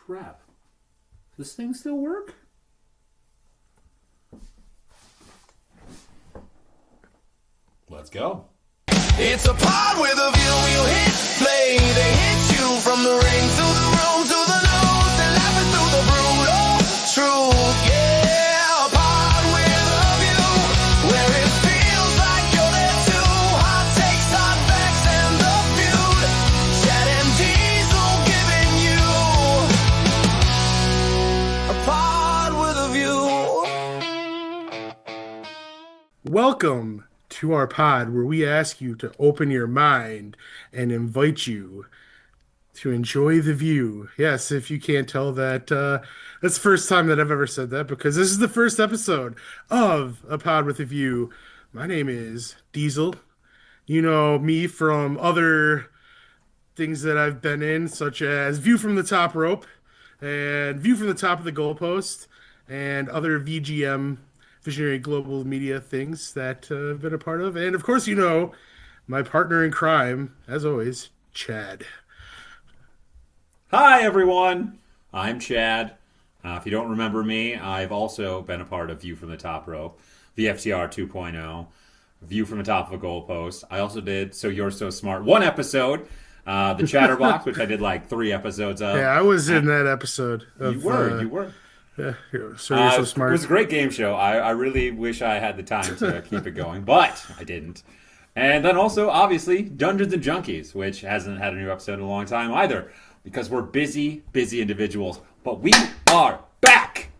crap. Does this thing still work? Let's go. It's a pod with a view. You hit play. They hit you from the ring to the room to the nose. They're laughing through the brutal truth. Yeah, a pod with a view where it feels like you're there too. Hot takes, hot facts, and the feud. Chad and Diesel giving you a pod with a view. Welcome to our pod where we ask you to open your mind and invite you to enjoy the view. Yes, if you can't tell that, that's the first time that I've ever said that because this is the first episode of A Pod with a View. My name is Diesel. You know me from other things that I've been in, such as View from the Top Rope and View from the Top of the Goalpost and other VGM Visionary Global Media things that I've been a part of. And of course, you know, my partner in crime, as always, Chad. Hi, everyone. I'm Chad. If you don't remember me, I've also been a part of View from the Top Rope, VFTR 2.0, View from the Top of a Goalpost. I also did So You're So Smart, one episode, the Chatterbox, which I did like 3 episodes of. Yeah, I was in that episode. Of, You were. Yeah, so you're so smart. It was a great game show. I really wish I had the time to keep it going, but I didn't. And then also, obviously, Dungeons and Junkies, which hasn't had a new episode in a long time either, because we're busy individuals. But we are back!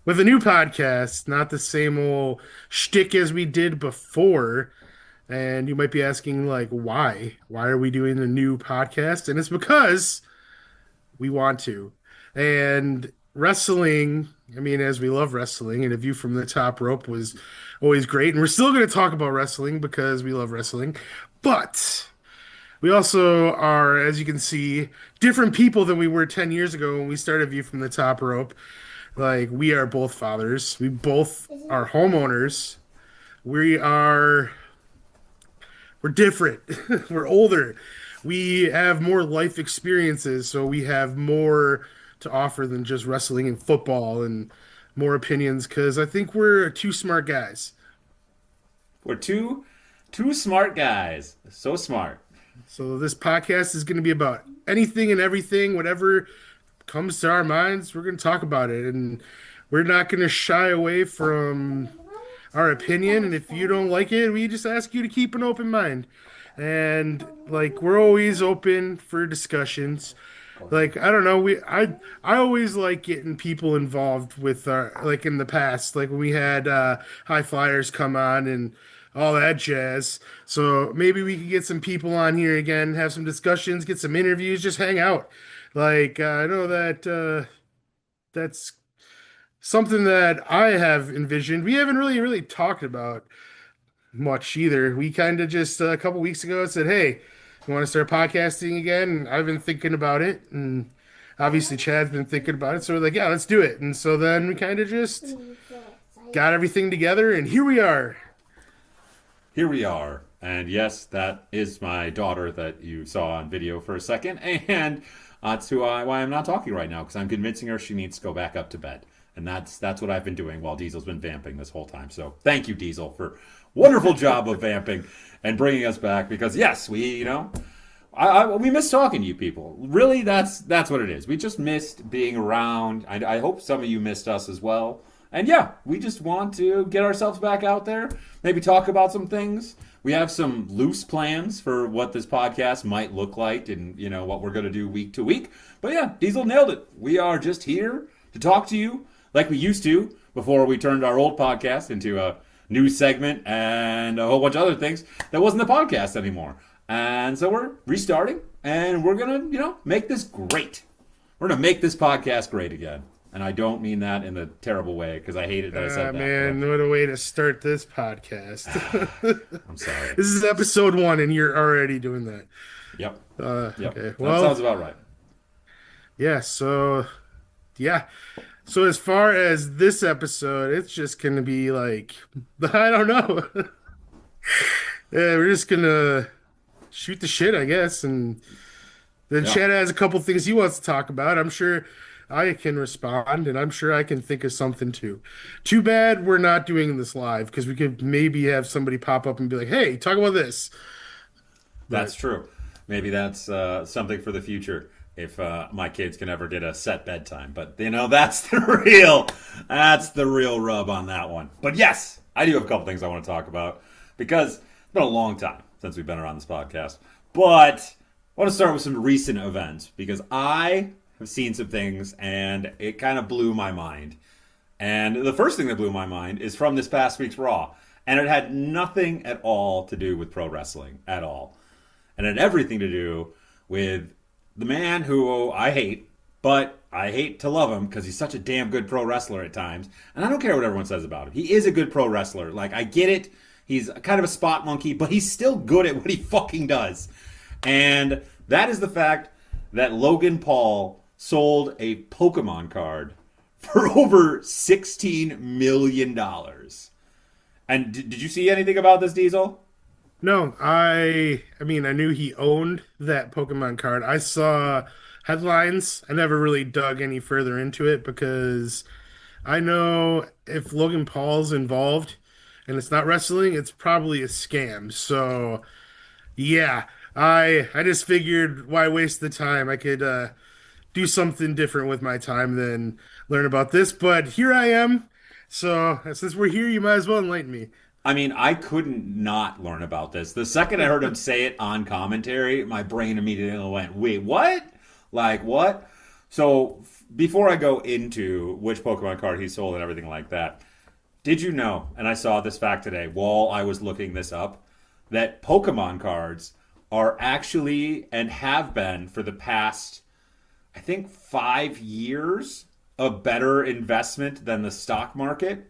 With a new podcast, not the same old shtick as we did before. And you might be asking, like, why? Why are we doing a new podcast? And it's because we want to. And wrestling, I mean, as we love wrestling, and A View from the Top Rope was always great. And we're still going to talk about wrestling because we love wrestling. But we also are, as you can see, different people than we were 10 years ago when we started View from the Top Rope. Like, we are both fathers. We both are homeowners. We're different. We're older. We have more life experiences, so we have more to offer than just wrestling and football and more opinions, because I think we're two smart guys. We're two smart guys. So smart. So this podcast is going to be about anything and everything, whatever comes to our minds, we're going to talk about it. And we're not going to shy away from our opinion. And if you don't like it, we just ask you to keep an open mind. And like, we're always open for discussions. Like, I don't know, I always like getting people involved with our, like in the past, like when we had High Flyers come on and all that jazz. So maybe we could get some people on here again, have some discussions, get some interviews, just hang out. Like, I know that that's something that I have envisioned. We haven't really talked about much either. We kind of just a couple weeks ago said, hey, you want to start podcasting again? And I've been thinking about it, and obviously Chad's been thinking about it. So we're like, yeah, let's do it. And so then we kind of just got everything together, and here we are. Here we are. And yes, that is my daughter that you saw on video for a second. And that's why I'm not talking right now, because I'm convincing her she needs to go back up to bed. And that's what I've been doing while Diesel's been vamping this whole time. So thank you, Diesel, for wonderful job of vamping and bringing us back. Because yes, we miss talking to you people. Really, that's what it is. We just missed being around. I hope some of you missed us as well. And yeah, we just want to get ourselves back out there. Maybe talk about some things. We have some loose plans for what this podcast might look like and, what we're going to do week to week. But yeah, Diesel nailed it. We are just here to talk to you like we used to before we turned our old podcast into a news segment and a whole bunch of other things that wasn't a podcast anymore. And so we're restarting, and we're going to, make this great. We're going to make this podcast great again. And I don't mean that in a terrible way, because I hated that I said that. Man, what a way to start this podcast. I'm sorry. This is episode 1, and you're already doing that. Yep. Okay. Well, that sounds about right. Yeah, so as far as this episode, it's just going to be like, I don't know. Yeah, we're just going to shoot the shit, I guess, and Then Yeah. Chad has a couple things he wants to talk about. I'm sure I can respond, and I'm sure I can think of something too. Too bad we're not doing this live because we could maybe have somebody pop up and be like, "Hey, talk about this." That's But true. Maybe that's something for the future if my kids can ever get a set bedtime. But that's the real rub on that one. But yes, I do have a couple things I want to talk about because it's been a long time since we've been around this podcast. But I want to start with some recent events because I have seen some things and it kind of blew my mind. And the first thing that blew my mind is from this past week's Raw. And it had nothing at all to do with pro wrestling at all. And it had everything to do with the man who I hate, but I hate to love him because he's such a damn good pro wrestler at times. And I don't care what everyone says about him. He is a good pro wrestler. Like, I get it. He's kind of a spot monkey, but he's still good at what he fucking does. And that is the fact that Logan Paul sold a Pokemon card for over $16 million. And did you see anything about this, Diesel? no, I mean, I knew he owned that Pokemon card. I saw headlines. I never really dug any further into it because I know if Logan Paul's involved and it's not wrestling, it's probably a scam. So, yeah, I just figured why waste the time? I could do something different with my time than learn about this. But here I am. So since we're here, you might as well enlighten me. I mean, I couldn't not learn about this. The second I heard him say it on commentary, my brain immediately went, wait, what? Like, what? So, before I go into which Pokemon card he sold and everything like that, did you know, and I saw this fact today while I was looking this up, that Pokemon cards are actually and have been for the past, I think, 5 years, a better investment than the stock market?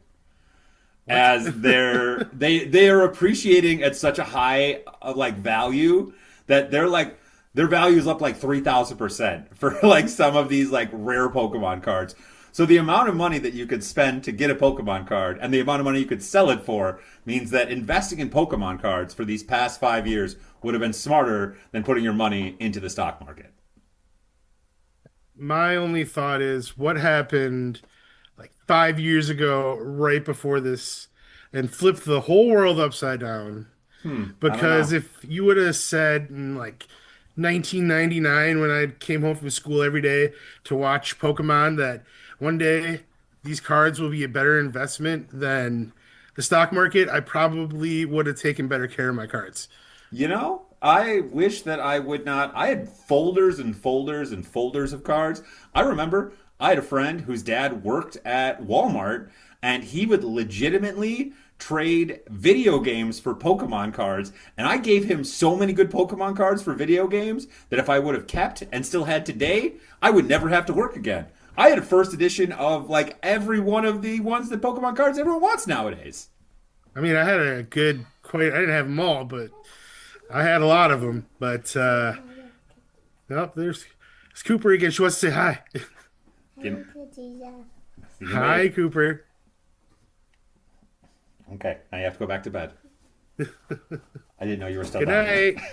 As they are appreciating at such a high like value that their value is up like 3,000% for like some of these like rare Pokemon cards. So the amount of money that you could spend to get a Pokemon card and the amount of money you could sell it for means that investing in Pokemon cards for these past 5 years would have been smarter than putting your money into the stock market. My only thought is what happened like 5 years ago, right before this, and flipped the whole world upside down. I don't Because know. if you would have said in like 1999, when I came home from school every day to watch Pokemon, that one day these cards will be a better investment than the stock market, I probably would have taken better care of my cards. You know, I wish that I would not. I had folders and folders and folders of cards. I remember I had a friend whose dad worked at Walmart, and he would legitimately trade video games for Pokemon cards. And I gave him so many good Pokemon cards for video games that if I would have kept and still had today, I would never have to work again. I had a first edition of like every one of the ones that Pokemon cards everyone wants nowadays. I mean, I had a good, quite, I didn't have them all, but I had a lot of them. But, nope, there's Cooper again. She wants to say hi. You Hi, Cooper. Okay, now you have to go back to bed. I didn't know you were still Good down here. night.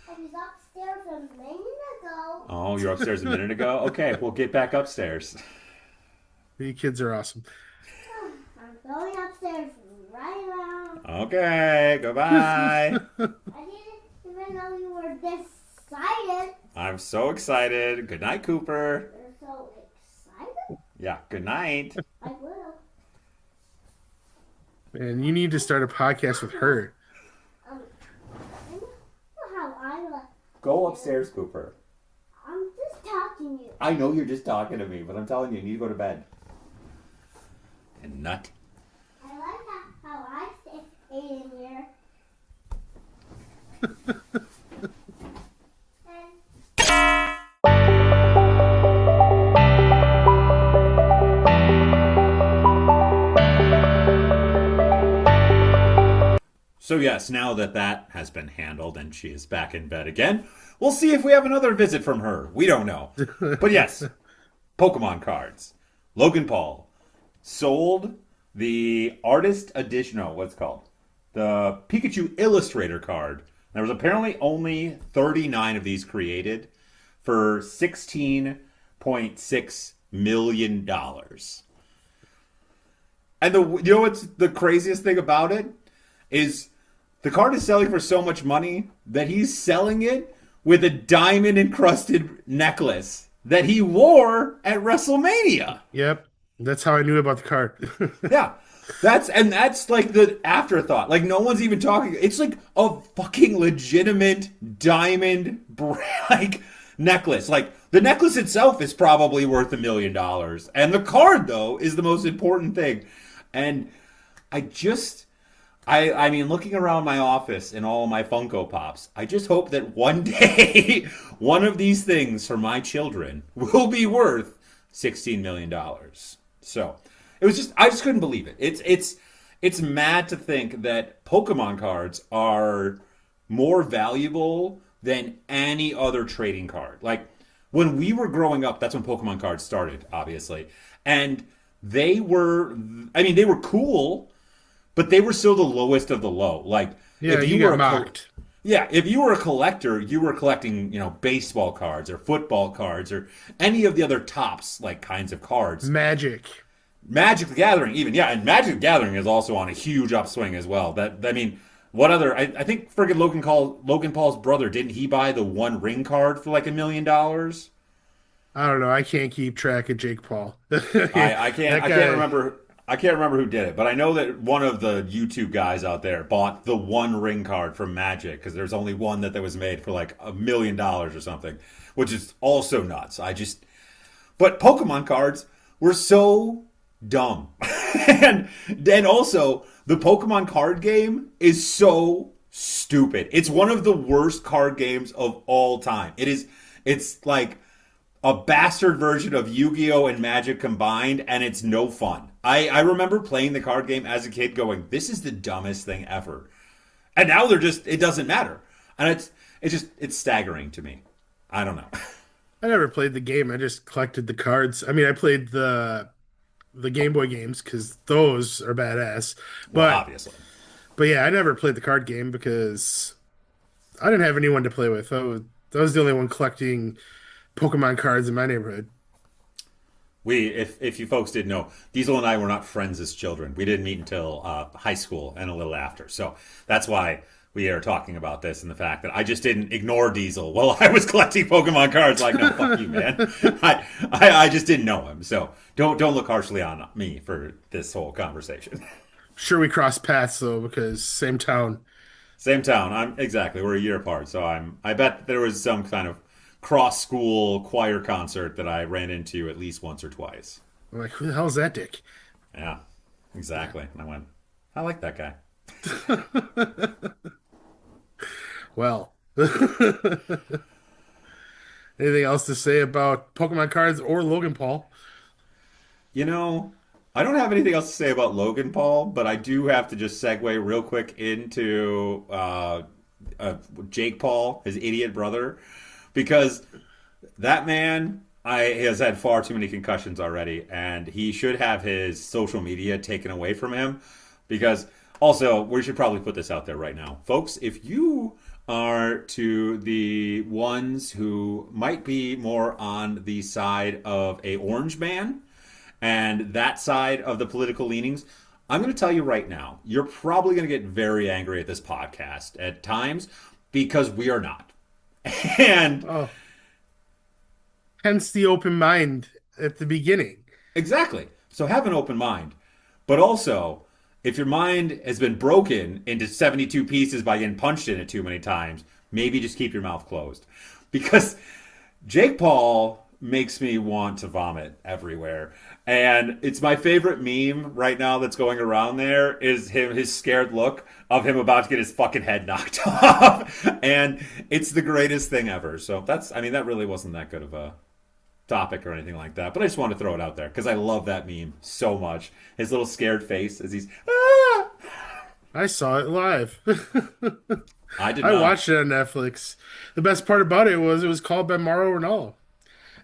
I was upstairs a minute ago. Oh, you're upstairs a minute ago? Okay, we'll get back upstairs. You kids are awesome. I'm going upstairs right now. Okay, goodbye. I didn't even know you were this excited. I'm so excited. Good night, Cooper. You're so excited? Yeah, good night. I will. Man, you need to start a podcast with her. I know how I like. Go upstairs, Cooper. I'm just talking to you. I know you're just talking to me, but I'm telling you, you need to go to bed. And nut. I like how I stay in here. And So yes, now that that has been handled and she is back in bed again, we'll see if we have another visit from her. We don't know. But yes, Pokemon cards. Logan Paul sold the artist edition, no, what's it called? The Pikachu Illustrator card There was apparently only 39 of these created for $16.6 million. And you know what's the craziest thing about it is the card is selling for so much money that he's selling it with a diamond encrusted necklace that he wore at WrestleMania. Yep. That's how I knew about the card. Yeah. That's like the afterthought. Like no one's even talking. It's like a fucking legitimate diamond like necklace. Like the necklace itself is probably worth $1 million. And the card though is the most important thing. And I mean, looking around my office and all my Funko Pops, I just hope that one day one of these things for my children will be worth $16 million. So it was just, I just couldn't believe it. It's mad to think that Pokemon cards are more valuable than any other trading card. Like when we were growing up, that's when Pokemon cards started, obviously. And they were, I mean, they were cool, but they were still the lowest of the low. Like, Yeah, if you you were got mocked. yeah, if you were a collector, you were collecting, baseball cards or football cards or any of the other tops like kinds of cards. Magic. Magic the Gathering, even, yeah, and Magic the Gathering is also on a huge upswing as well. That I mean, what other? I think friggin' Logan Paul's brother, didn't he buy the One Ring card for like $1 million? I don't know. I can't keep track of Jake Paul. I can't That I guy- can't remember. I can't remember who did it, but I know that one of the YouTube guys out there bought the One Ring card from Magic because there's only one that was made for like $1 million or something, which is also nuts. But Pokemon cards were so dumb, and also the Pokemon card game is so stupid. It's one of the worst card games of all time. It's like a bastard version of Yu-Gi-Oh! And Magic combined, and it's no fun. I remember playing the card game as a kid going, this is the dumbest thing ever. And now it doesn't matter. And it's staggering to me. I don't know. I never played the game. I just collected the cards. I mean, I played the Game Boy games because those are badass. Well, But obviously. but yeah, I never played the card game because I didn't have anyone to play with. I was the only one collecting Pokemon cards in my neighborhood. If you folks didn't know, Diesel and I were not friends as children. We didn't meet until high school and a little after. So that's why we are talking about this and the fact that I just didn't ignore Diesel while I was collecting Pokemon cards. Like, no, fuck you, man. I just didn't know him. So don't look harshly on me for this whole conversation. Sure, we crossed paths though because same town. Same town. Exactly. We're a year apart. So I bet there was some kind of cross school choir concert that I ran into at least once or twice. I'm like, who the hell is that dick? Yeah, exactly. And I went, I like that guy. Well, anything else to say about Pokemon cards or Logan Paul? I don't have anything else to say about Logan Paul, but I do have to just segue real quick into Jake Paul, his idiot brother, because that man has had far too many concussions already, and he should have his social media taken away from him. Because also, we should probably put this out there right now, folks. If you are to the ones who might be more on the side of a orange man and that side of the political leanings, I'm going to tell you right now, you're probably going to get very angry at this podcast at times because we are not. And Oh, hence the open mind at the beginning. exactly. So have an open mind. But also, if your mind has been broken into 72 pieces by getting punched in it too many times, maybe just keep your mouth closed. Because Jake Paul makes me want to vomit everywhere. And it's my favorite meme right now that's going around there is his scared look of him about to get his fucking head knocked off. And it's the greatest thing ever. So that really wasn't that good of a topic or anything like that. But I just want to throw it out there because I love that meme so much. His little scared face as he's, ah! I saw it live. I did I not. watched it on Netflix. The best part about it was called by Mauro Ranallo.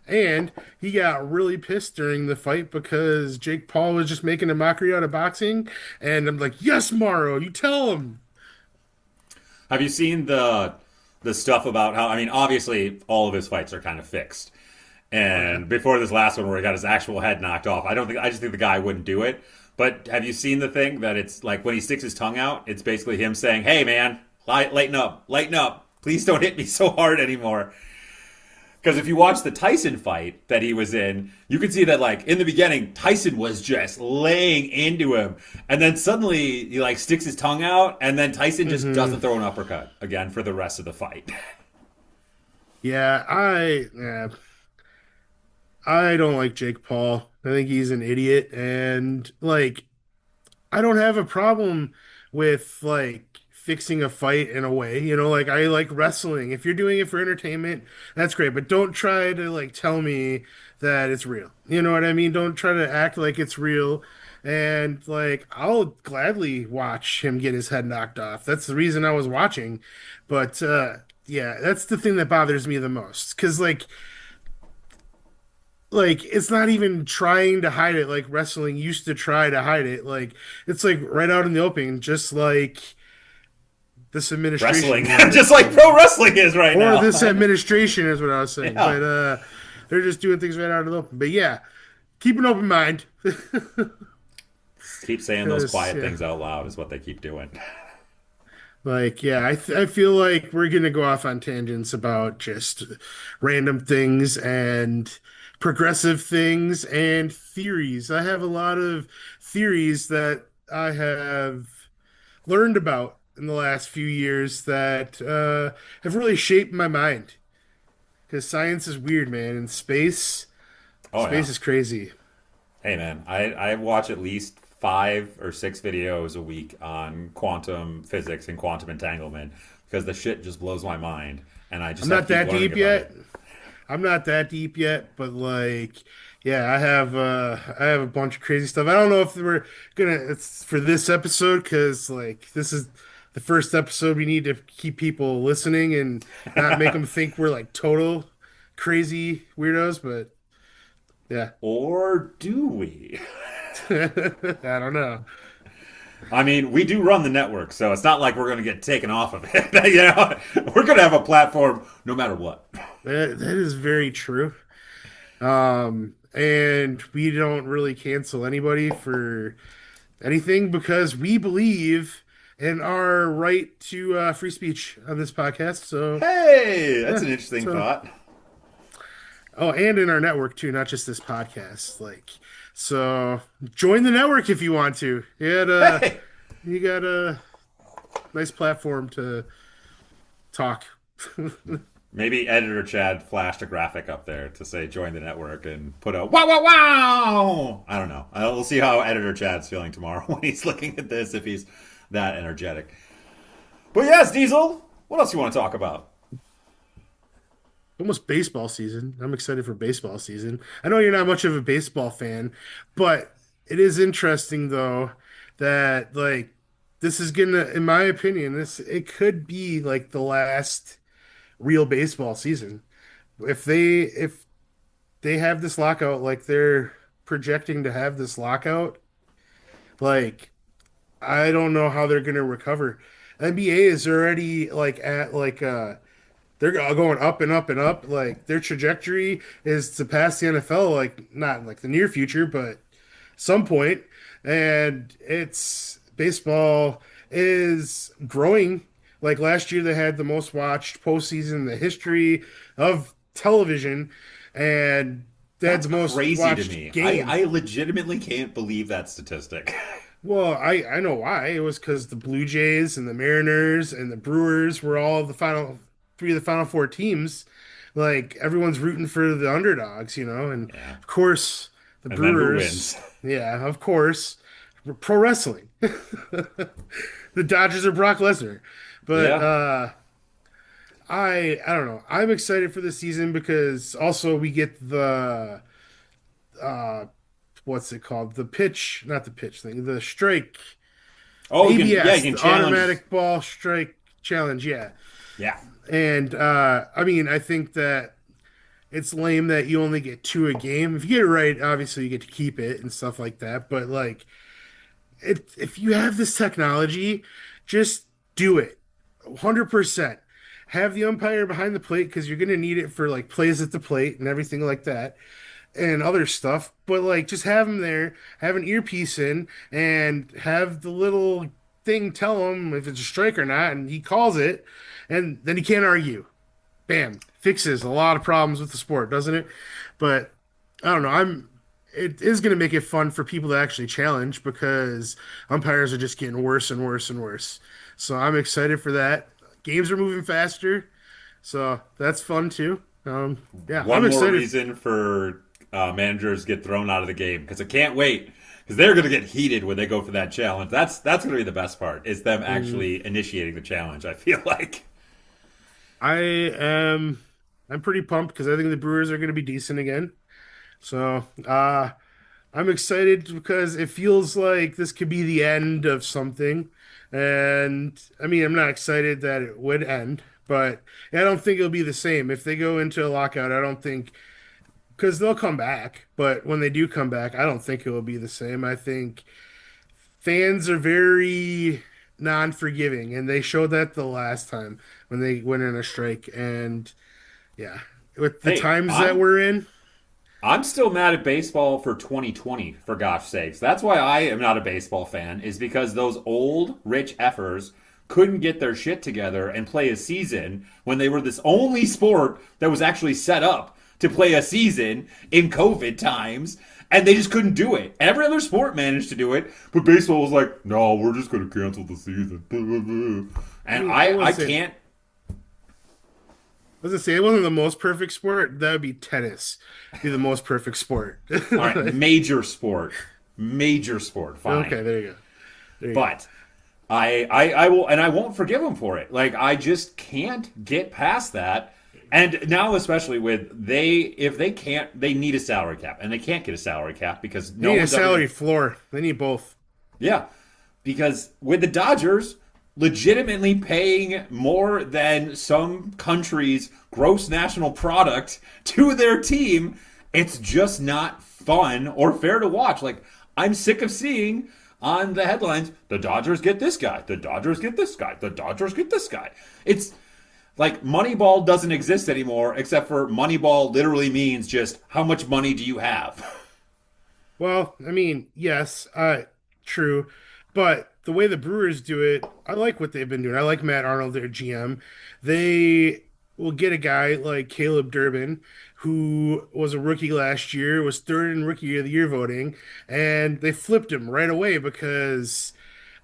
And he got really pissed during the fight because Jake Paul was just making a mockery out of boxing. And I'm like, yes, Mauro, you tell him. Have you seen the stuff about how? I mean, obviously, all of his fights are kind of fixed. Oh yeah. And before this last one where he got his actual head knocked off, I just think the guy wouldn't do it. But have you seen the thing that it's like when he sticks his tongue out, it's basically him saying, "Hey man, lighten up. Please don't hit me so hard anymore." Because if you watch the Tyson fight that he was in, you can see that like in the beginning, Tyson was just laying into him, and then suddenly he like sticks his tongue out, and then Tyson just doesn't throw an uppercut again for the rest of the fight. Yeah, I don't like Jake Paul. I think he's an idiot, and like I don't have a problem with like fixing a fight in a way, like I like wrestling. If you're doing it for entertainment, that's great, but don't try to like tell me that it's real. You know what I mean? Don't try to act like it's real. And like I'll gladly watch him get his head knocked off. That's the reason I was watching. But yeah, that's the thing that bothers me the most. 'Cause like it's not even trying to hide it like wrestling used to try to hide it. Like it's like right out in the open, just like this Wrestling, administration, just like pro wrestling is right or now. this administration is what I was saying. Yeah. But they're just doing things right out in the open. But yeah, keep an open mind. Keep saying those 'Cause, quiet yeah, things out loud is what they keep doing. like yeah, I feel like we're gonna go off on tangents about just random things and progressive things and theories. I have a lot of theories that I have learned about in the last few years that have really shaped my mind. Because science is weird, man, and Oh space yeah. is crazy. Hey man, I watch at least 5 or 6 videos a week on quantum physics and quantum entanglement because the shit just blows my mind, and I I'm just have not to keep that learning deep about it. yet. I'm not that deep yet, but like, yeah, I have a bunch of crazy stuff. I don't know if we're gonna it's for this episode because like this is the first episode. We need to keep people listening and not make them think we're like total crazy weirdos. But yeah, Or do we? I don't know. I mean, we do run the network, so it's not like we're going to get taken off of it. We're going to have a platform no matter what. That is very true. And we don't really cancel anybody for anything because we believe in our right to free speech on this podcast. So, Hey, that's yeah, an interesting so thought. oh, and in our network too, not just this podcast. Like, so join the network if you want to. Hey, You got a nice platform to talk. maybe editor Chad flashed a graphic up there to say join the network and put a wow wow wow. I don't know. We'll see how editor Chad's feeling tomorrow when he's looking at this if he's that energetic. But yes, Diesel. What else you want to talk about? Almost baseball season. I'm excited for baseball season. I know you're not much of a baseball fan, but it is interesting though that like this is gonna, in my opinion, this it could be like the last real baseball season. If they have this lockout like they're projecting to have this lockout, like I don't know how they're gonna recover. NBA is already like at like they're going up and up and up. Like their trajectory is to pass the NFL, like not in like the near future, but some point. And it's baseball is growing. Like last year, they had the most watched postseason in the history of television, and they had That's the most crazy to watched me. game. I legitimately can't believe that statistic. Well, I know why. It was because the Blue Jays and the Mariners and the Brewers were all the final three of the final four teams. Like everyone's rooting for the underdogs, and Yeah. of course the And then who Brewers. wins? Yeah, of course, pro wrestling. The Dodgers are Brock Lesnar, but Yeah. I don't know. I'm excited for the season because also we get the uh what's it called? The pitch, not the pitch thing, the strike. Oh, you ABS, can the challenge. automatic ball strike challenge, yeah. Yeah. And I mean, I think that it's lame that you only get two a game. If you get it right, obviously you get to keep it and stuff like that. But like, if you have this technology, just do it. 100%. Have the umpire behind the plate because you're going to need it for like plays at the plate and everything like that and other stuff. But like, just have him there, have an earpiece in, and have the little thing tell him if it's a strike or not, and he calls it, and then he can't argue. Bam, fixes a lot of problems with the sport, doesn't it? But I don't know. It is going to make it fun for people to actually challenge because umpires are just getting worse and worse and worse. So I'm excited for that. Games are moving faster, so that's fun too. Yeah, One I'm more excited. reason for managers get thrown out of the game because I can't wait because they're going to get heated when they go for that challenge. That's going to be the best part is them actually initiating the challenge. I feel like. I am I'm pretty pumped because I think the Brewers are going to be decent again. So I'm excited because it feels like this could be the end of something. And I mean, I'm not excited that it would end, but I don't think it'll be the same. If they go into a lockout, I don't think because they'll come back, but when they do come back, I don't think it will be the same. I think fans are very non-forgiving, and they showed that the last time when they went in a strike. And yeah, with the Hey, times that we're in, I'm still mad at baseball for 2020, for gosh sakes. That's why I am not a baseball fan, is because those old rich effers couldn't get their shit together and play a season when they were this only sport that was actually set up to play a season in COVID times, and they just couldn't do it. Every other sport managed to do it, but baseball was like, no, we're just going to cancel the season. And I can't. I was gonna say it wasn't the most perfect sport. That would be tennis. Be the most perfect sport. All right, major sport. Major sport, fine. Okay, there you go. There you go. But I will, and I won't forgive them for it. Like I just can't get past that. And now, especially with if they can't, they need a salary cap, and they can't get a salary cap because They need a salary floor. They need both. Yeah, because with the Dodgers legitimately paying more than some country's gross national product to their team, it's just not fun or fair to watch. Like I'm sick of seeing on the headlines, the Dodgers get this guy, the Dodgers get this guy, the Dodgers get this guy. It's like Moneyball doesn't exist anymore, except for Moneyball literally means just how much money do you have? Well, I mean, yes, true, but the way the Brewers do it, I like what they've been doing. I like Matt Arnold, their GM. They will get a guy like Caleb Durbin, who was a rookie last year, was third in Rookie of the Year voting, and they flipped him right away because,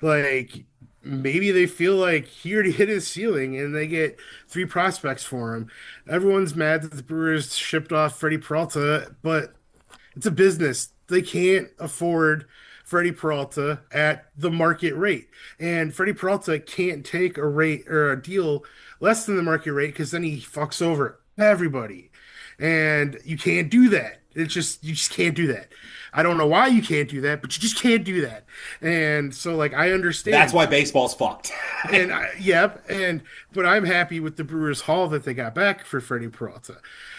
like, maybe they feel like he already hit his ceiling and they get three prospects for him. Everyone's mad that the Brewers shipped off Freddie Peralta, but it's a business. They can't afford Freddie Peralta at the market rate. And Freddie Peralta can't take a rate or a deal less than the market rate because then he fucks over everybody. And you can't do that. You just can't do that. I don't know why you can't do that, but you just can't do that. And so like I understand. That's why baseball's fucked. And but I'm happy with the Brewers haul that they got back for Freddie Peralta.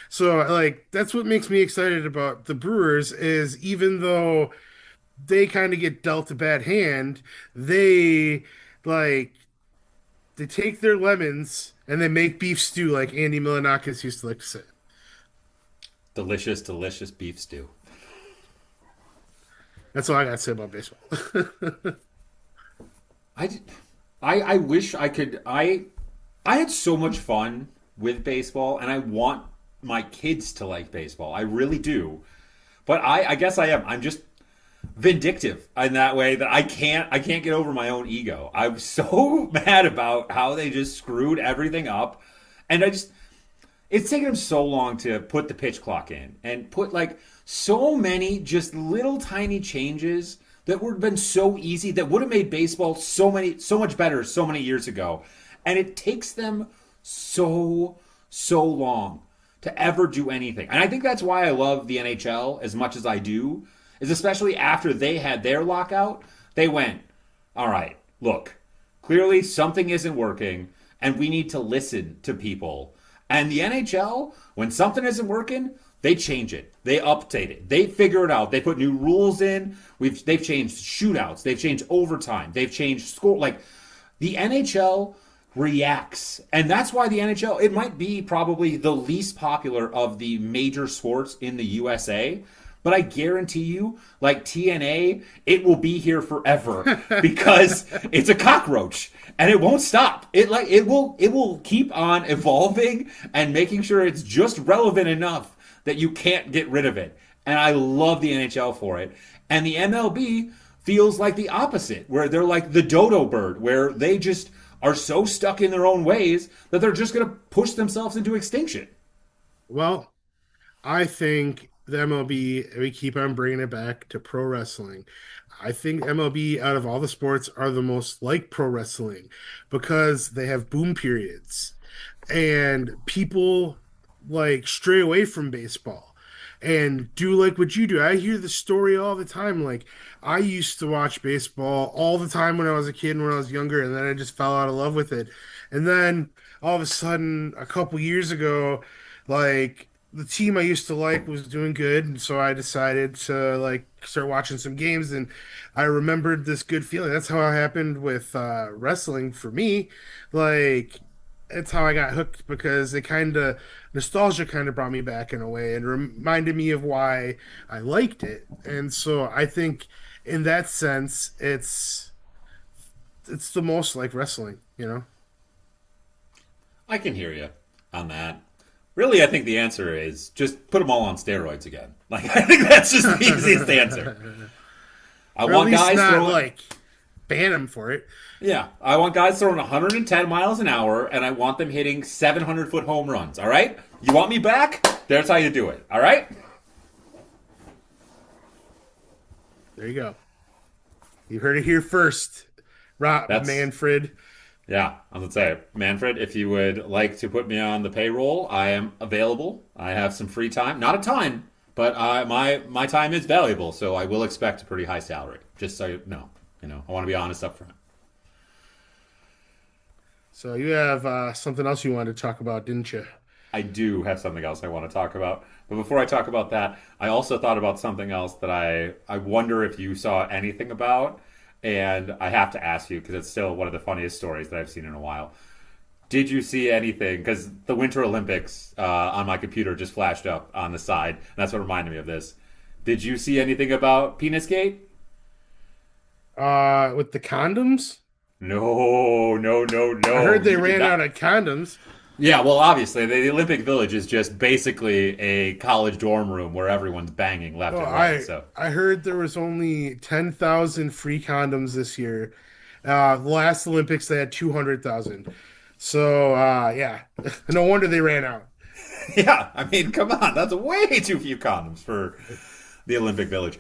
So like that's what makes me excited about the Brewers is even though they kind of get dealt a bad hand, they like they take their lemons and they make beef stew like Andy Milonakis used to like to say. Delicious, delicious beef stew. That's all I got to say about baseball. I, I wish I could. I had so much fun with baseball, and I want my kids to like baseball. I really do. But I guess I am. I'm just vindictive in that way that I can't get over my own ego. I'm so mad about how they just screwed everything up, and it's taken them so long to put the pitch clock in and put like so many just little tiny changes that would have been so easy that would have made baseball so much better so many years ago. And it takes them so long to ever do anything. And I think that's why I love the NHL as much as I do, is especially after they had their lockout, they went, all right, look, clearly something isn't working and we need to listen to people. And the NHL, when something isn't working, they change it. They update it. They figure it out. They put new rules in. They've changed shootouts. They've changed overtime. They've changed score. Like the NHL reacts. And that's why the NHL, it might be probably the least popular of the major sports in the USA. But I guarantee you, like TNA, it will be here forever because it's a cockroach and it won't stop. It will keep on evolving and making sure it's just relevant enough that you can't get rid of it. And I love the NHL for it. And the MLB feels like the opposite, where they're like the dodo bird, where they just are so stuck in their own ways that they're just going to push themselves into extinction. Well, I think the MLB, we keep on bringing it back to pro wrestling. I think MLB, out of all the sports, are the most like pro wrestling because they have boom periods and people like stray away from baseball and do like what you do. I hear the story all the time. Like, I used to watch baseball all the time when I was a kid and when I was younger, and then I just fell out of love with it. And then all of a sudden, a couple years ago, like the team I used to like was doing good, and so I decided to like start watching some games, and I remembered this good feeling. That's how it happened with wrestling for me. Like, it's how I got hooked because it kind of nostalgia kind of brought me back in a way and reminded me of why I liked it. And so I think in that sense, it's the most like wrestling, you know? I can hear you on that. Really, I think the answer is just put them all on steroids again. Like, I think that's just the easiest answer. I Or at want least guys not throwing, like ban them for it. yeah, I want guys throwing 110 miles an hour, and I want them hitting 700-foot home runs. All right, you want me back? That's how you do it. All right. There you go. You heard it here first, Rob That's Manfred. Yeah, I was gonna say, Manfred, if you would like to put me on the payroll, I am available. I have some free time, not a ton, but my time is valuable, so I will expect a pretty high salary. Just so you know, I want to be honest up front. So you have something else you wanted to talk about, didn't you? I do have something else I want to talk about, but before I talk about that, I also thought about something else that I wonder if you saw anything about, and I have to ask you because it's still one of the funniest stories that I've seen in a while. Did you see anything? Because the Winter Olympics on my computer just flashed up on the side, and that's what reminded me of this. Did you see anything about Penisgate? With the condoms? No, no, no, no. I heard they You did ran not- out of condoms. Yeah, well, obviously, the Olympic Village is just basically a college dorm room where everyone's banging left Well, and right. So I heard there was only 10,000 free condoms this year. The last Olympics they had 200,000. So yeah, no wonder they ran out. yeah, I mean, come on, that's way too few condoms for the Olympic Village.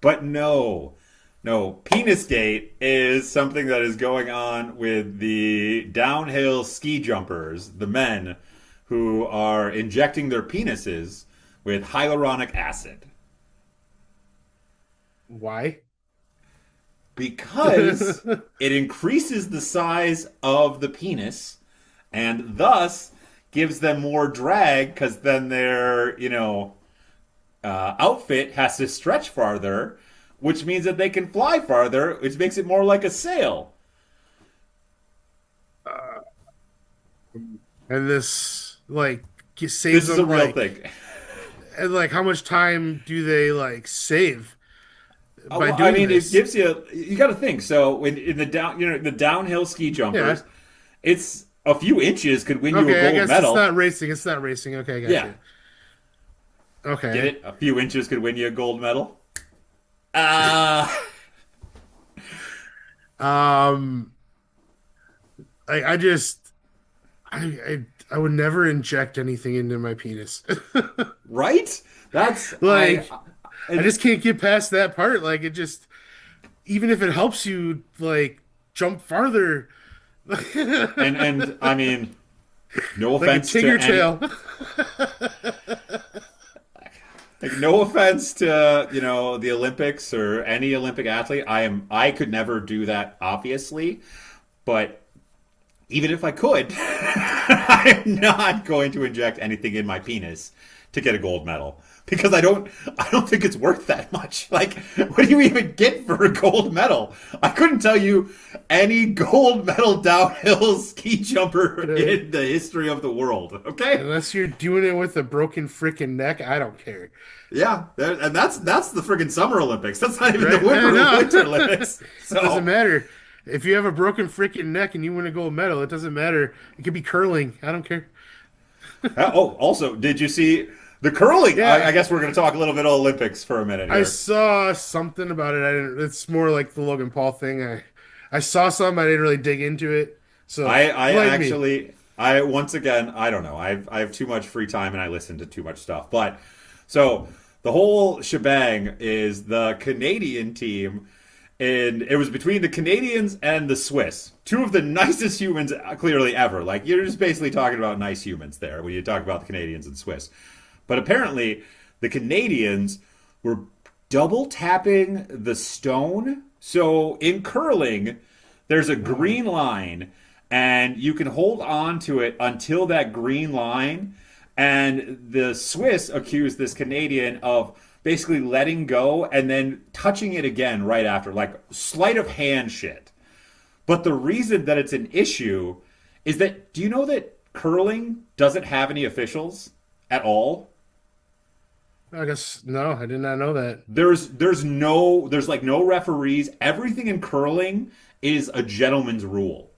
But no, Penisgate is something that is going on with the downhill ski jumpers, the men who are injecting their penises with hyaluronic acid. Why? Because it increases the size of the penis and thus gives them more drag because then their, outfit has to stretch farther, which means that they can fly farther, which makes it more like a sail. And this like saves This is a them real like, thing. and like how much time do they like save by Well, doing I mean, this? it gives you got to think. So in the the downhill ski jumpers, it's a few inches could win you a Okay, I gold guess medal. it's not racing. It's not racing. Okay, I got Yeah. you. Okay. Get it? A few inches could win you a gold medal. Uh Um, I just, I would never inject anything into my penis. right? That's Like, I, I just can't get past that part. Like, it just, even if it helps you, like, jump farther, and I mean, no like a offense to tiger any, tail. like, no offense to the Olympics or any Olympic athlete. I could never do that, obviously, but even if I could, I'm not going to inject anything in my penis to get a gold medal because I don't think it's worth that much. Like, what do you even get for a gold medal? I couldn't tell you any gold medal downhill ski jumper in the history of the world. Okay? Unless you're doing it with a broken freaking neck, I don't care. Yeah, and that's the friggin' Summer Olympics. That's not even Right? the Winter, I know. Winter Olympics. It doesn't matter. If you have a broken freaking neck and you win a gold medal, it doesn't matter. It could be curling. I don't care. Also, did you see the curling? Yeah. I guess we're going to talk a little bit of Olympics for a minute I here. saw something about it. I didn't. It's more like the Logan Paul thing. I saw some. I didn't really dig into it. So I enlighten me. actually, once again, I don't know. I have too much free time and I listen to too much stuff. But so the whole shebang is the Canadian team. And it was between the Canadians and the Swiss. Two of the nicest humans, clearly, ever. Like, you're just basically talking about nice humans there when you talk about the Canadians and Swiss. But apparently, the Canadians were double tapping the stone. So, in curling, there's a green line, and you can hold on to it until that green line. And the Swiss accused this Canadian of basically letting go and then touching it again right after, like sleight of hand shit. But the reason that it's an issue is that, do you know that curling doesn't have any officials at all? I guess no. I did not know that. There's like no referees. Everything in curling is a gentleman's rule.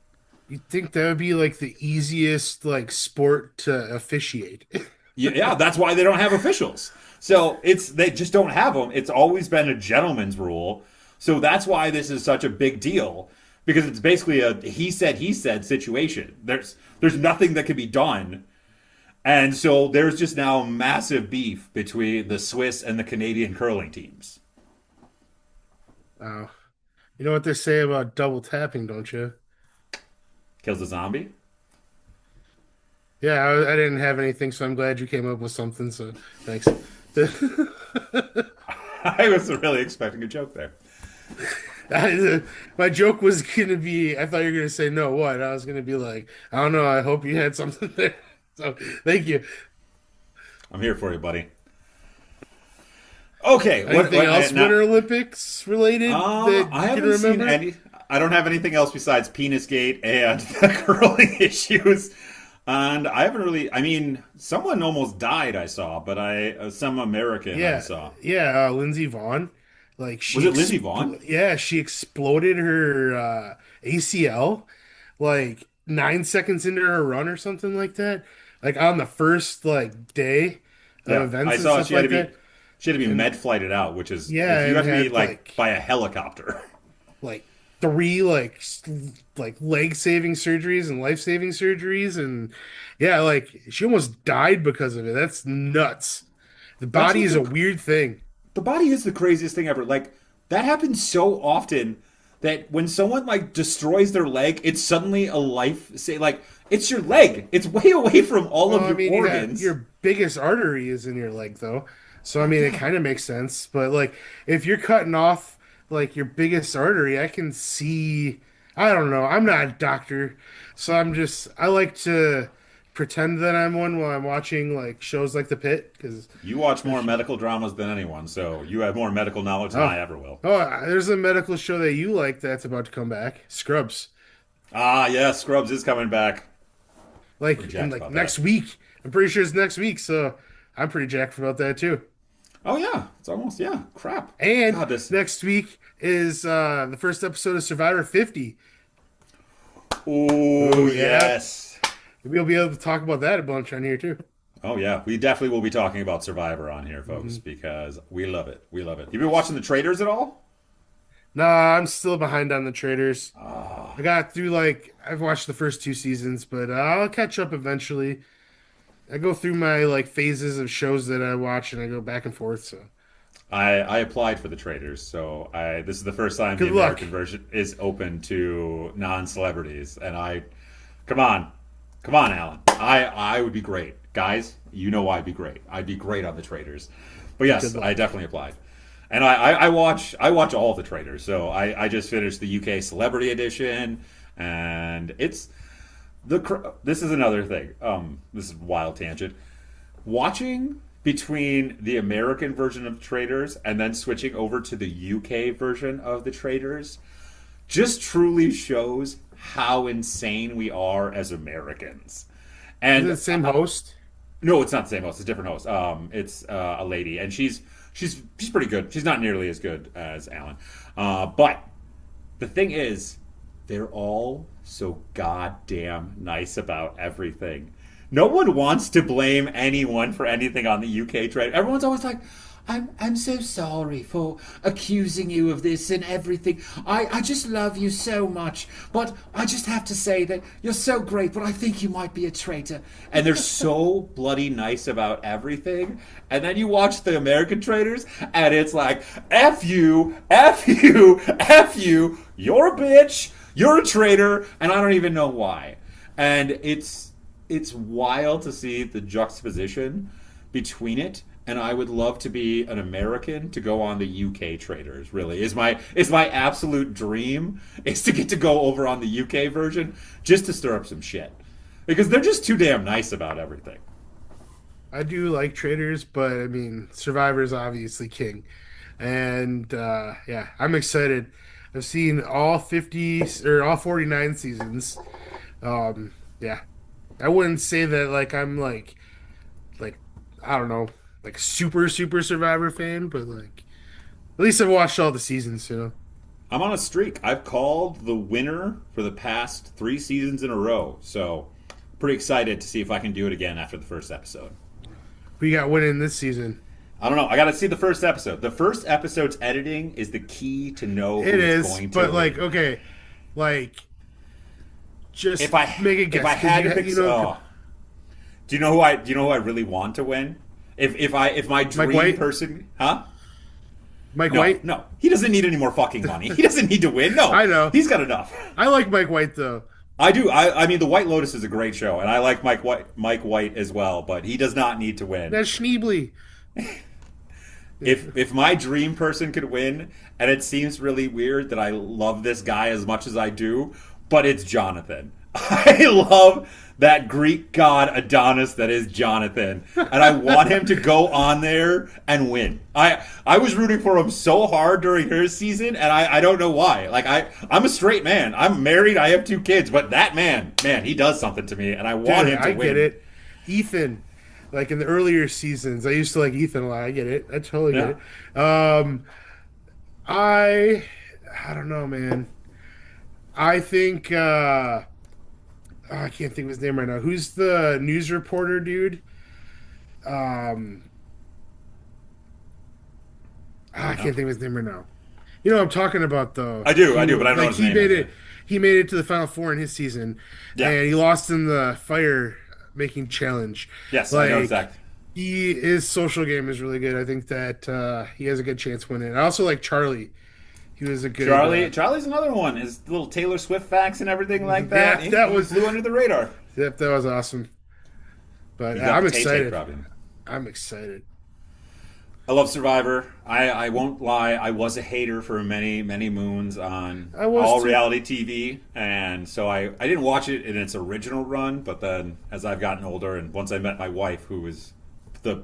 You'd think that would be like the easiest like sport to officiate. Yeah, that's why they don't have officials. So they just don't have them. It's always been a gentleman's rule. So that's why this is such a big deal, because it's basically a he said situation. There's nothing that can be done. And so there's just now massive beef between the Swiss and the Canadian curling teams. Wow. You know what they say about double tapping, don't you? Kills the zombie. Yeah, I didn't have anything, so I'm glad you came up with something. So thanks. I was really expecting a joke there. My joke was gonna be, I thought you were gonna say no. What? I was gonna be like, I don't know. I hope you had something there. So thank you. I'm here for you, buddy. Okay. Anything else Winter Olympics related that I you can haven't seen remember? any. I don't have anything else besides Penisgate and the curling issues. And I haven't really. I mean, someone almost died. I saw, but some American I saw. Yeah, Lindsey Vaughn. Like she Was it Lindsey Vaughn? Yeah, she exploded her ACL like 9 seconds into her run or something like that. Like on the first like day of Yeah, events I and saw stuff she had like to be. that. She had to be med flighted out, which is Yeah, if you have and to be had, like by a helicopter. Like three like leg saving surgeries and life saving surgeries, and yeah, like she almost died because of it. That's nuts. The body is a weird thing. The body is the craziest thing ever. Like that happens so often that when someone like destroys their leg, it's suddenly a life say like it's your leg. It's way away from all Well, of I your mean, organs. your biggest artery is in your leg, though. So, I mean, it kind of makes sense. But, like, if you're cutting off, like, your biggest artery, I can see. I don't know. I'm not a doctor. So, I like to pretend that I'm one while I'm watching, like, shows like The Pit. Because, You watch more medical dramas than anyone, so you have more medical knowledge than I ever will. there's a medical show that you like that's about to come back Scrubs. Ah, yeah, Scrubs is coming back. Like, Pretty in, jacked like, about next week. I'm pretty sure it's next week. So, I'm pretty jacked about that, too. Oh yeah, it's almost crap. And God, this. next week is the first episode of Survivor 50. Oh yeah. yes. We'll be able to talk about that a bunch on here too. Oh yeah, we definitely will be talking about Survivor on here, folks, because we love it. We love it. You been watching The Traitors at all? Nah, I'm still behind on the Traitors. I got through I've watched the first 2 seasons, but I'll catch up eventually. I go through my phases of shows that I watch, and I go back and forth. So I applied for The Traitors, so this is the first time the Good luck. American version is open to non-celebrities, and come on, Alan, I would be great, guys. You know I'd be great. I'd be great on The Traitors, but yes, Good luck. I definitely applied, and I watch all of The Traitors. So I just finished the UK Celebrity Edition, and it's This is another thing. This is a wild tangent. Watching between the American version of Traitors and then switching over to the UK version of the Traitors just truly shows how insane we are as Americans. Is it And the same host? no, it's not the same host. It's a different host. It's a lady, and she's pretty good. She's not nearly as good as Alan, but the thing is, they're all so goddamn nice about everything. No one wants to blame anyone for anything on the UK trade. Everyone's always like, I'm so sorry for accusing you of this and everything. I just love you so much. But I just have to say that you're so great, but I think you might be a traitor. And they're so bloody nice about everything. And then you watch the American traders, and it's like, F you, F you, F you, you're a bitch, you're a traitor, and I don't even know why. And it's wild to see the juxtaposition between it, and I would love to be an American to go on the UK traders. Really, is my absolute dream is to get to go over on the UK version just to stir up some shit, because they're just too damn nice about everything. I do like Traders, but I mean, Survivor's obviously king. And yeah, I'm excited. I've seen all 50 or all 49 seasons. Yeah, I wouldn't say that like I'm like I don't know, like super Survivor fan, but like at least I've watched all the seasons, you know. I'm on a streak. I've called the winner for the past 3 seasons in a row, so pretty excited to see if I can do it again after the first episode. We got winning this season. I don't know. I got to see the first episode. The first episode's editing is the key to know It who's is, going to but win. like okay, like just if I make a guess. if I 'cause had to you, pick, you know, oh. Do you know who I really want to win? If my dream White? person, huh? Mike No, White. no, he doesn't need any more fucking money. He doesn't need to win. No, I know. He's got enough. I like Mike White though. I do. I mean, The White Lotus is a great show, and I like Mike White as well. But he does not need to win. That's Schneebly. If my dream person could win, and it seems really weird that I love this guy as much as I do, but it's Jonathan. I love that Greek god Adonis that is Jonathan, and I want him to go on there and win. I was rooting for him so hard during his season, and I don't know why. Like I'm a straight man. I'm married. I have 2 kids, but that man, he does something to me, and I want him to I win. get it. Ethan, like in the earlier seasons, I used to like Ethan a lot. I get it. I totally get it. I don't know, man. I think I can't think of his name right now. Who's the news reporter dude? I can't think of his name right now. You know what I'm talking about, though. I do, but I don't know his name. He made it to the Final Four in his season, Yeah. and he lost in the fire making challenge. Yes, I know exactly. His social game is really good. I think that he has a good chance winning. I also like Charlie. He was a good Charlie's another one. His little Taylor Swift facts and everything like that. Yeah, that He was- flew under the radar. Yep, that was awesome. But He's got I'm the Tay-Tay excited. problem. I'm excited. I love Survivor. I won't lie. I was a hater for many, many moons on I was all too. reality TV. And so I didn't watch it in its original run. But then as I've gotten older and once I met my wife, who was one of the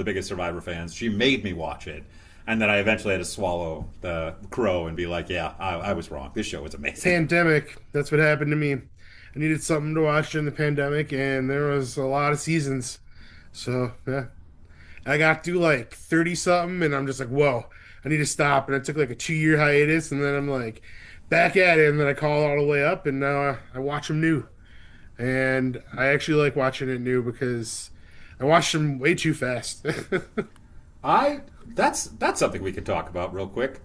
biggest Survivor fans, she made me watch it. And then I eventually had to swallow the crow and be like, yeah, I was wrong. This show was amazing. Pandemic. That's what happened to me. I needed something to watch during the pandemic, and there was a lot of seasons. So, yeah. I got through like 30 something, and I'm just like, whoa, I need to stop. And I took like a 2-year hiatus, and then I'm like back at it, and then I call it all the way up, and now I watch them new. And I actually like watching it new because I watched them way too fast. That's something we could talk about real quick.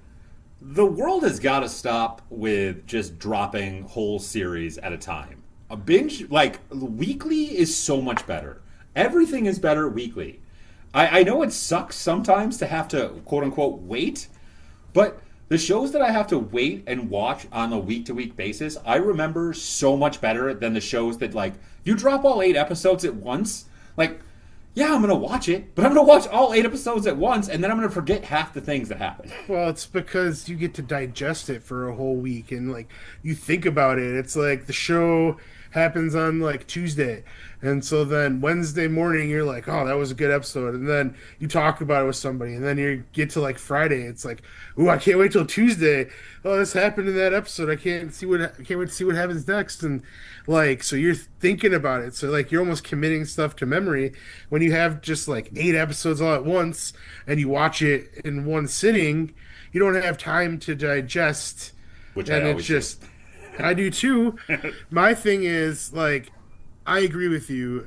The world has got to stop with just dropping whole series at a time. A binge, like weekly, is so much better. Everything is better weekly. I know it sucks sometimes to have to quote unquote wait, but the shows that I have to wait and watch on a week to week basis, I remember so much better than the shows that like you drop all 8 episodes at once. Like, yeah, I'm going to watch it, but I'm going to watch all 8 episodes at once, and then I'm going to forget half the things that happen. Well, it's because you get to digest it for a whole week, and like you think about it. It's like the show happens on like Tuesday. And so then Wednesday morning, you're like, oh, that was a good episode. And then you talk about it with somebody. And then you get to like Friday. It's like, ooh, I can't wait till Tuesday. Oh, this happened in that episode. I can't wait to see what happens next. And like, so you're thinking about it. So like, you're almost committing stuff to memory when you have just like 8 episodes all at once and you watch it in one sitting. You don't have time to digest. Which And I it's always just, I do too. My thing is like, I agree with you.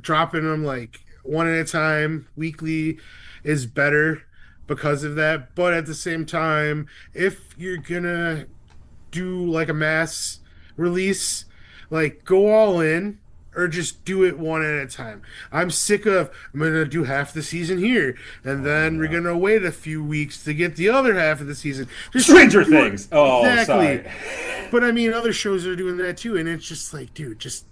Dropping them like one at a time, weekly, is better because of that. But at the same time, if you're gonna do like a mass release, like go all in or just do it one at a time. I'm sick of I'm gonna do half the season here, and then we're gonna wait a few weeks to get the other half of the season. Just Stranger do it. Things. Oh, Exactly. sorry. But I mean, other shows are doing that too, and it's just like, dude, just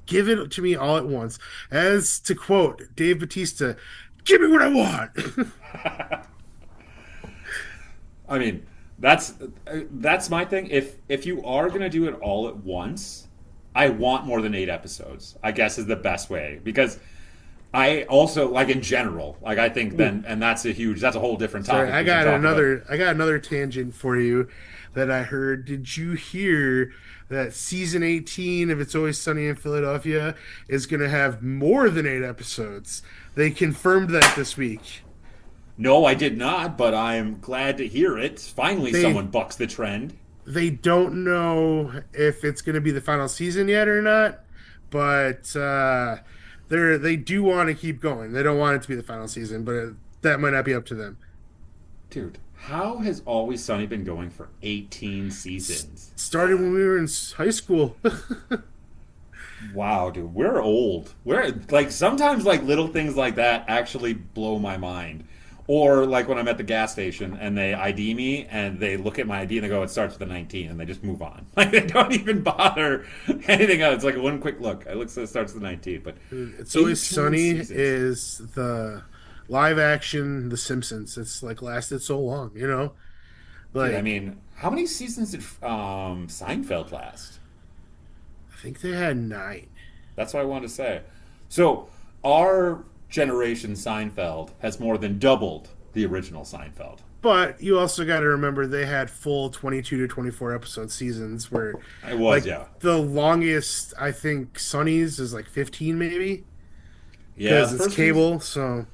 give it to me all at once. As to quote Dave Bautista, "Give me what I want." I mean, that's my thing. If you are gonna do it all at once, I want more than 8 episodes. I guess is the best way because I also like in general, like I think then, and that's a whole different topic. Sorry, I got another tangent for you that I heard. Did you hear that season 18 of It's Always Sunny in Philadelphia is going to have more than 8 episodes? They confirmed that this week. No, I did not, but I am glad to hear it. Finally, someone bucks the trend. They don't know if it's going to be the final season yet or not, but they do want to keep going. They don't want it to be the final season, but that might not be up to them. Dude, how has Always Sunny been going for 18 seasons? Started when we were in high school. Wow, dude, we're old. We're like sometimes like little things like that actually blow my mind. Or like when I'm at the gas station and they ID me and they look at my ID and they go, it starts with a 19 and they just move on. Like they don't even bother anything else. It's like one quick look. It looks like it starts with a 19. But It's Always 18 Sunny seasons. is the live action The Simpsons. It's like lasted so long, you know? Like Dude, I mean, how many seasons did Seinfeld last? I think they had 9. That's what I wanted to say. So our generation Seinfeld has more than doubled the original Seinfeld. But you also got to remember they had full 22 to 24 episode seasons where It was, like yeah. the longest I think Sunny's is like 15 maybe Yeah, because the it's first cable. So